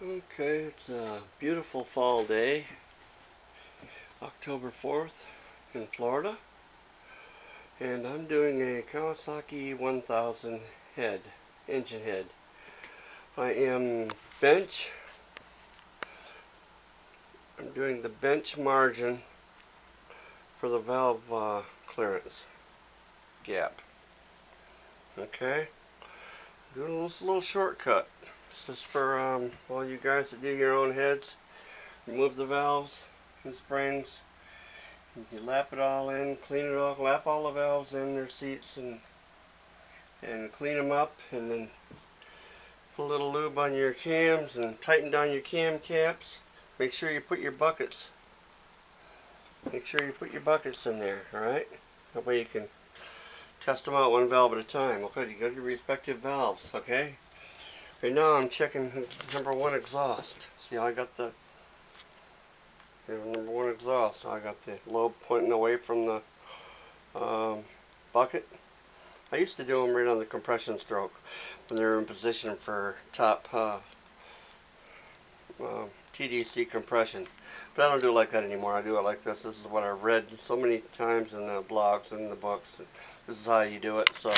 Okay, it's a beautiful fall day, October 4th in Florida, and I'm doing a Kawasaki 1000 engine head. I am I'm doing the bench margin for the valve clearance gap. Okay, doing this little shortcut. This is for all you guys that do your own heads. Remove the valves and springs. You lap it all in, clean it off, lap all the valves in their seats and clean them up, and then put a little lube on your cams and tighten down your cam caps. Make sure you put your buckets in there, alright? That way you can test them out one valve at a time. Okay, you got your respective valves, okay? Right now I'm checking number one exhaust. See how I got the number one exhaust. So I got the lobe pointing away from the bucket. I used to do them right on the compression stroke when they were in position for top TDC compression. But I don't do it like that anymore. I do it like this. This is what I've read so many times in the blogs and the books. This is how you do it. So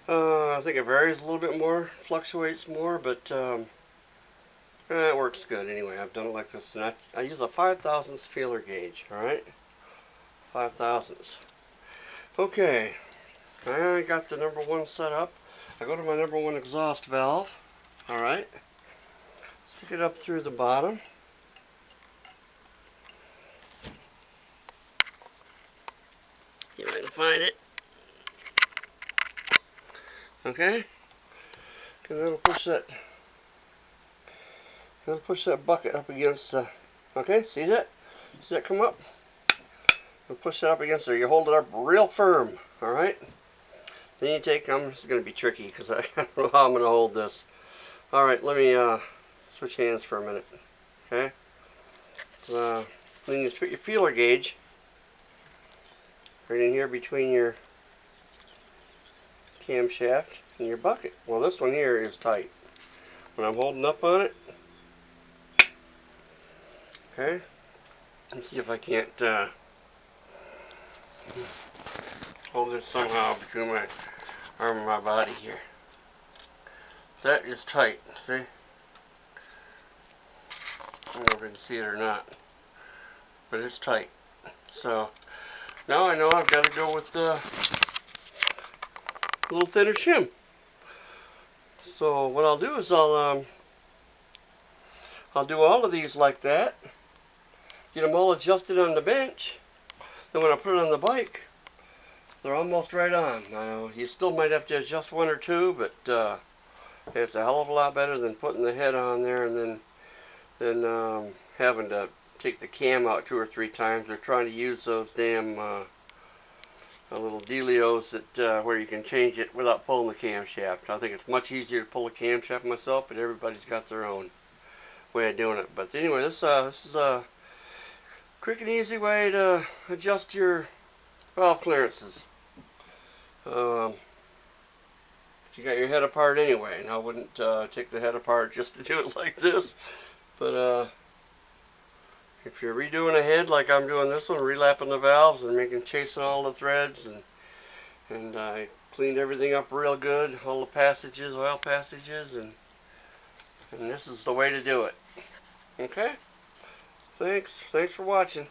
I think it varies a little bit more, fluctuates more, but it works good anyway. I've done it like this, and I use a 5/1000 feeler gauge. All right, 5/1000. Okay, I got the number one set up. I go to my number one exhaust valve. All right, stick it up through the bottom. See if I can find it. Okay, and then I'll push that bucket up against. Okay, see that? See that come up? We'll push that up against there. You hold it up real firm. All right. Then you take. This is going to be tricky because I don't know how I'm going to hold this. All right, let me switch hands for a minute. Okay. Then you put your feeler gauge right in here between your camshaft and your bucket. Well, this one here is tight. When I'm holding up on it, okay. Let's see if I can't hold this somehow between my arm and my body here. That is tight. See? I don't know if you can see it or not, but it's tight. So now I know I've got to go with a little thinner shim. So what I'll do is I'll do all of these like that, get them all adjusted on the bench. Then when I put it on the bike, they're almost right on. You still might have to adjust one or two, but it's a hell of a lot better than putting the head on there and then having to take the cam out 2 or 3 times. They're trying to use those damn little dealios that where you can change it without pulling the camshaft. I think it's much easier to pull the camshaft myself, but everybody's got their own way of doing it. But anyway, this is a quick and easy way to adjust your valve clearances. You got your head apart anyway, and I wouldn't take the head apart just to do it like this. But if you're redoing a head like I'm doing this one, relapping the valves and chasing all the threads, and I cleaned everything up real good, all the passages, oil passages, and this is the way to do it. Okay? Thanks for watching.